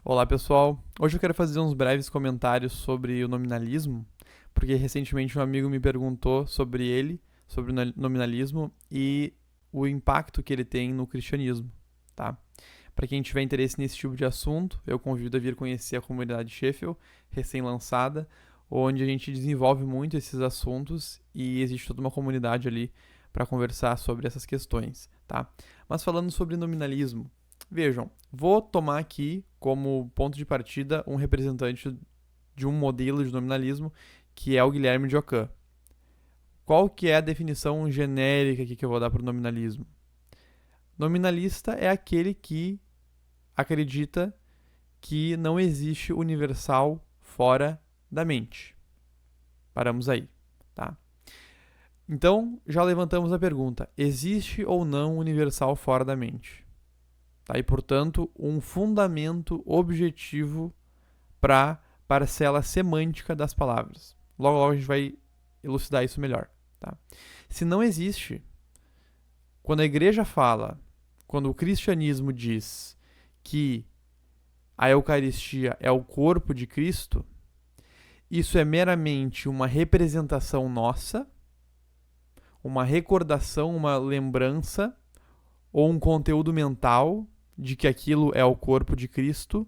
Olá pessoal, hoje eu quero fazer uns breves comentários sobre o nominalismo, porque recentemente um amigo me perguntou sobre ele, sobre o nominalismo e o impacto que ele tem no cristianismo, tá? Para quem tiver interesse nesse tipo de assunto, eu convido a vir conhecer a comunidade Sheffield, recém-lançada, onde a gente desenvolve muito esses assuntos e existe toda uma comunidade ali para conversar sobre essas questões, tá? Mas falando sobre nominalismo, vejam, vou tomar aqui como ponto de partida um representante de um modelo de nominalismo que é o Guilherme de Ockham. Qual que é a definição genérica aqui que eu vou dar para o nominalismo? Nominalista é aquele que acredita que não existe universal fora da mente. Paramos aí, tá? Então, já levantamos a pergunta: existe ou não universal fora da mente? Tá? E, portanto, um fundamento objetivo para a parcela semântica das palavras. Logo, logo a gente vai elucidar isso melhor. Tá? Se não existe, quando a igreja fala, quando o cristianismo diz que a Eucaristia é o corpo de Cristo, isso é meramente uma representação nossa, uma recordação, uma lembrança ou um conteúdo mental de que aquilo é o corpo de Cristo,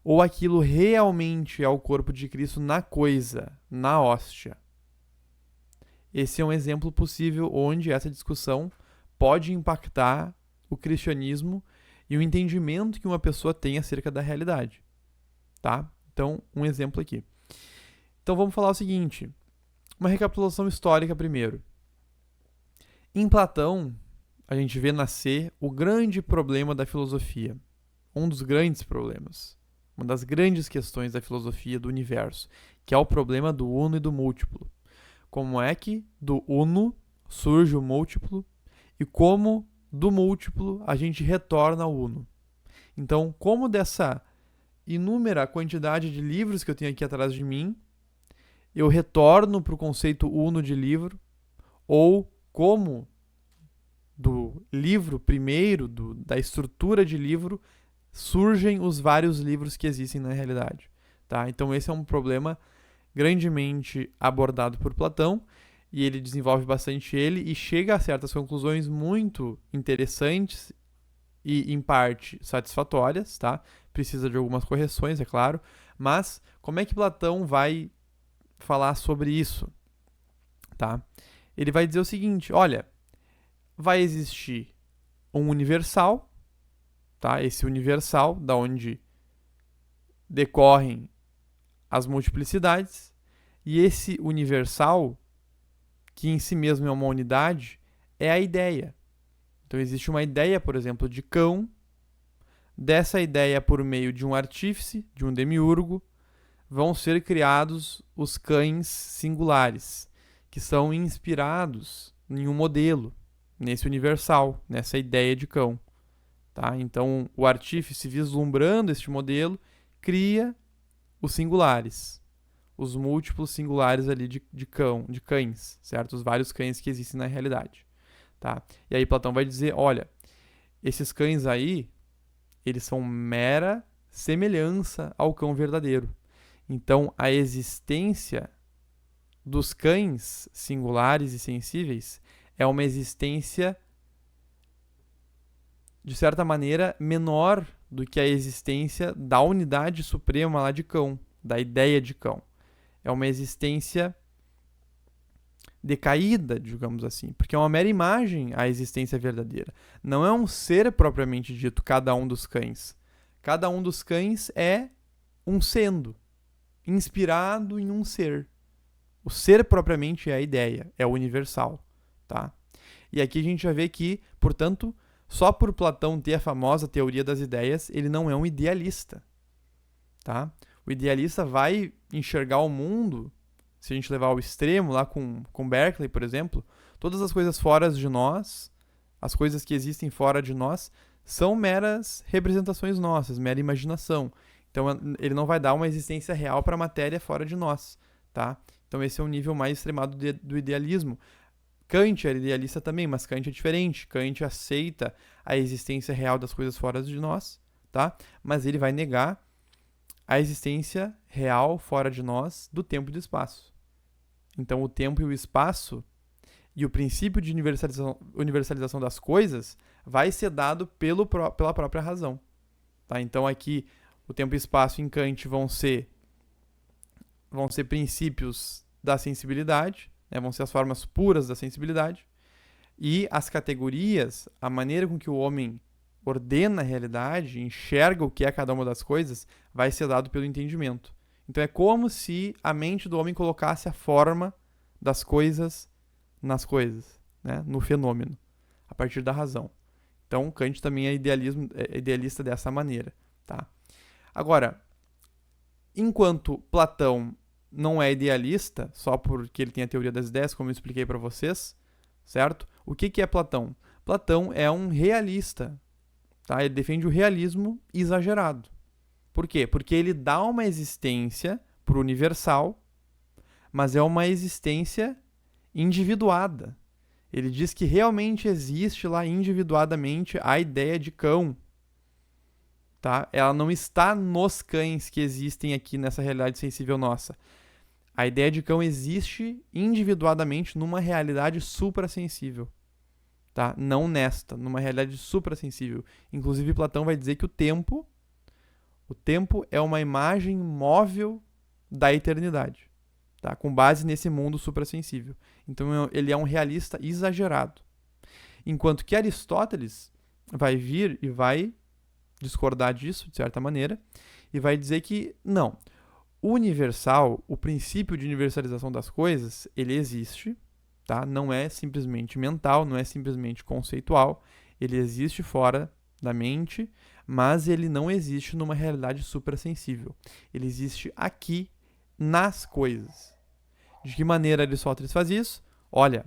ou aquilo realmente é o corpo de Cristo na coisa, na hóstia. Esse é um exemplo possível onde essa discussão pode impactar o cristianismo e o entendimento que uma pessoa tem acerca da realidade. Tá? Então, um exemplo aqui. Então, vamos falar o seguinte. Uma recapitulação histórica primeiro. Em Platão, a gente vê nascer o grande problema da filosofia. Um dos grandes problemas. Uma das grandes questões da filosofia do universo, que é o problema do uno e do múltiplo. Como é que do uno surge o múltiplo e como do múltiplo a gente retorna ao uno. Então, como dessa inúmera quantidade de livros que eu tenho aqui atrás de mim, eu retorno para o conceito uno de livro, ou como do livro primeiro, da estrutura de livro, surgem os vários livros que existem na realidade. Tá? Então esse é um problema grandemente abordado por Platão, e ele desenvolve bastante ele e chega a certas conclusões muito interessantes e, em parte, satisfatórias. Tá? Precisa de algumas correções, é claro, mas como é que Platão vai falar sobre isso? Tá? Ele vai dizer o seguinte: olha, vai existir um universal, tá? Esse universal, da onde decorrem as multiplicidades, e esse universal, que em si mesmo é uma unidade, é a ideia. Então existe uma ideia, por exemplo, de cão. Dessa ideia, por meio de um artífice, de um demiurgo, vão ser criados os cães singulares, que são inspirados em um modelo, nesse universal, nessa ideia de cão. Tá? Então, o artífice, vislumbrando este modelo, cria os singulares, os múltiplos singulares ali de cães, certo? Os vários cães que existem na realidade. Tá? E aí Platão vai dizer, olha, esses cães aí, eles são mera semelhança ao cão verdadeiro. Então, a existência dos cães singulares e sensíveis é uma existência, de certa maneira, menor do que a existência da unidade suprema lá de cão, da ideia de cão. É uma existência decaída, digamos assim, porque é uma mera imagem à existência verdadeira. Não é um ser propriamente dito, cada um dos cães. Cada um dos cães é um sendo, inspirado em um ser. O ser propriamente é a ideia, é o universal. Tá? E aqui a gente já vê que, portanto, só por Platão ter a famosa teoria das ideias, ele não é um idealista. Tá? O idealista vai enxergar o mundo, se a gente levar ao extremo, lá com Berkeley, por exemplo, todas as coisas fora de nós, as coisas que existem fora de nós, são meras representações nossas, mera imaginação. Então ele não vai dar uma existência real para a matéria fora de nós. Tá? Então esse é um nível mais extremado do idealismo. Kant era idealista também, mas Kant é diferente. Kant aceita a existência real das coisas fora de nós, tá? Mas ele vai negar a existência real fora de nós do tempo e do espaço. Então, o tempo e o espaço e o princípio de universalização das coisas vai ser dado pela própria razão. Tá? Então, aqui, o tempo e espaço em Kant vão ser princípios da sensibilidade, né? Vão ser as formas puras da sensibilidade, e as categorias, a maneira com que o homem ordena a realidade, enxerga o que é cada uma das coisas, vai ser dado pelo entendimento. Então é como se a mente do homem colocasse a forma das coisas nas coisas, né? No fenômeno, a partir da razão. Então Kant também é idealista dessa maneira. Tá? Agora, enquanto Platão não é idealista, só porque ele tem a teoria das ideias, como eu expliquei para vocês, certo? O que é Platão? Platão é um realista. Tá? Ele defende o realismo exagerado. Por quê? Porque ele dá uma existência para o universal, mas é uma existência individuada. Ele diz que realmente existe lá individuadamente a ideia de cão. Tá? Ela não está nos cães que existem aqui nessa realidade sensível nossa. A ideia de cão existe individuadamente numa realidade suprassensível. Tá? Não nesta, numa realidade suprassensível. Inclusive, Platão vai dizer que o tempo é uma imagem móvel da eternidade, tá? Com base nesse mundo suprassensível. Então, ele é um realista exagerado. Enquanto que Aristóteles vai vir e vai discordar disso, de certa maneira, e vai dizer que, não, o universal, o princípio de universalização das coisas, ele existe, tá? Não é simplesmente mental, não é simplesmente conceitual, ele existe fora da mente, mas ele não existe numa realidade suprassensível. Ele existe aqui nas coisas. De que maneira Aristóteles faz isso? Olha,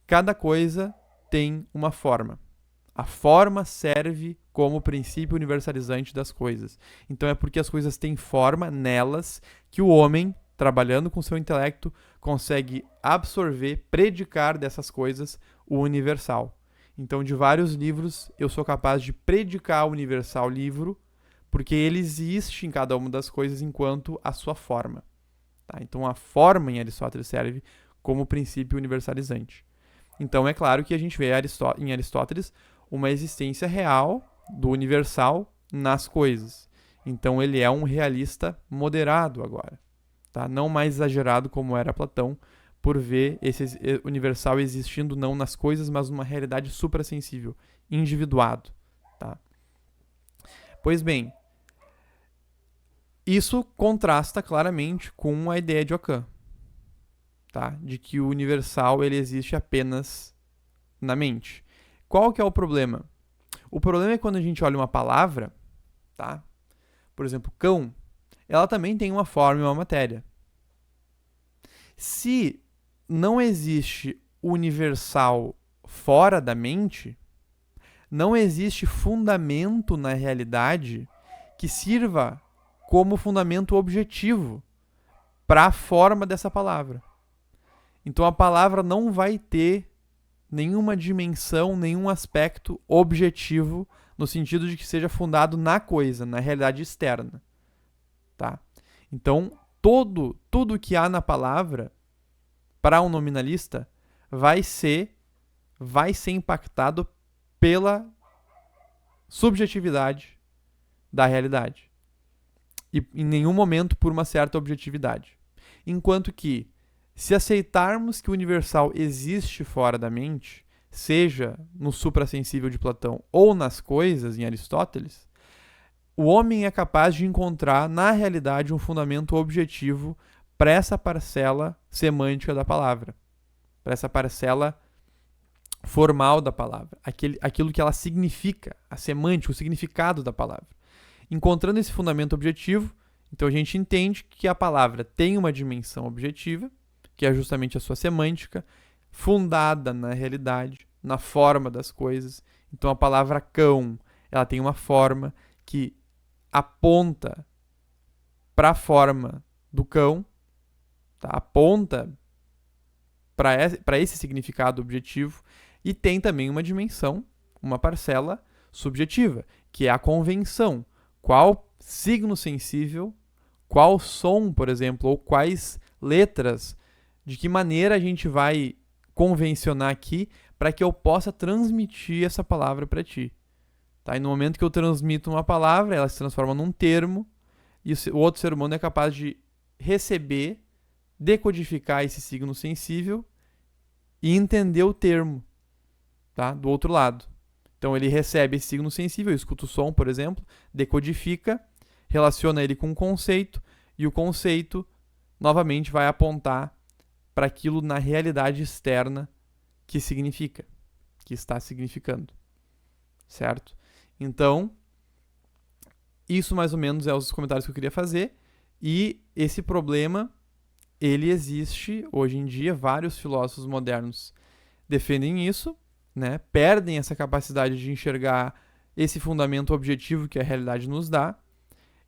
cada coisa tem uma forma. A forma serve como princípio universalizante das coisas. Então é porque as coisas têm forma nelas que o homem, trabalhando com seu intelecto, consegue absorver, predicar dessas coisas o universal. Então, de vários livros, eu sou capaz de predicar o universal livro, porque ele existe em cada uma das coisas enquanto a sua forma. Tá? Então, a forma em Aristóteles serve como princípio universalizante. Então, é claro que a gente vê em Aristóteles uma existência real do universal nas coisas. Então, ele é um realista moderado agora. Tá? Não mais exagerado como era Platão, por ver esse universal existindo não nas coisas, mas numa realidade suprassensível, individuado. Tá? Pois bem, isso contrasta claramente com a ideia de Ockham, tá? De que o universal ele existe apenas na mente. Qual que é o problema? O problema é quando a gente olha uma palavra, tá? Por exemplo, cão, ela também tem uma forma e uma matéria. Se não existe universal fora da mente, não existe fundamento na realidade que sirva como fundamento objetivo para a forma dessa palavra. Então a palavra não vai ter nenhuma dimensão, nenhum aspecto objetivo no sentido de que seja fundado na coisa, na realidade externa. Tá? Então, tudo que há na palavra, para um nominalista, vai ser impactado pela subjetividade da realidade. E em nenhum momento por uma certa objetividade. Enquanto que, se aceitarmos que o universal existe fora da mente, seja no suprassensível de Platão ou nas coisas em Aristóteles, o homem é capaz de encontrar na realidade um fundamento objetivo para essa parcela semântica da palavra, para essa parcela formal da palavra, aquilo que ela significa, a semântica, o significado da palavra. Encontrando esse fundamento objetivo, então a gente entende que a palavra tem uma dimensão objetiva, que é justamente a sua semântica, fundada na realidade, na forma das coisas. Então a palavra cão, ela tem uma forma que aponta para a forma do cão, tá? Aponta para esse significado objetivo, e tem também uma dimensão, uma parcela subjetiva, que é a convenção. Qual signo sensível qual som, por exemplo, ou quais letras, de que maneira a gente vai convencionar aqui para que eu possa transmitir essa palavra para ti. Tá? E no momento que eu transmito uma palavra, ela se transforma num termo, e o outro ser humano é capaz de receber, decodificar esse signo sensível e entender o termo, tá? Do outro lado. Então ele recebe esse signo sensível, escuta o som, por exemplo, decodifica, relaciona ele com um conceito, e o conceito novamente vai apontar para aquilo na realidade externa que significa, que está significando, certo? Então, isso mais ou menos é os comentários que eu queria fazer, e esse problema, ele existe hoje em dia, vários filósofos modernos defendem isso, né? Perdem essa capacidade de enxergar esse fundamento objetivo que a realidade nos dá,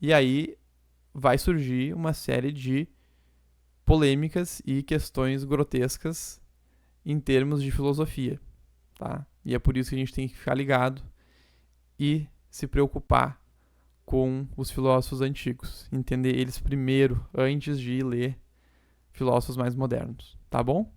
e aí vai surgir uma série de polêmicas e questões grotescas em termos de filosofia, tá? E é por isso que a gente tem que ficar ligado e se preocupar com os filósofos antigos, entender eles primeiro, antes de ler filósofos mais modernos, tá bom?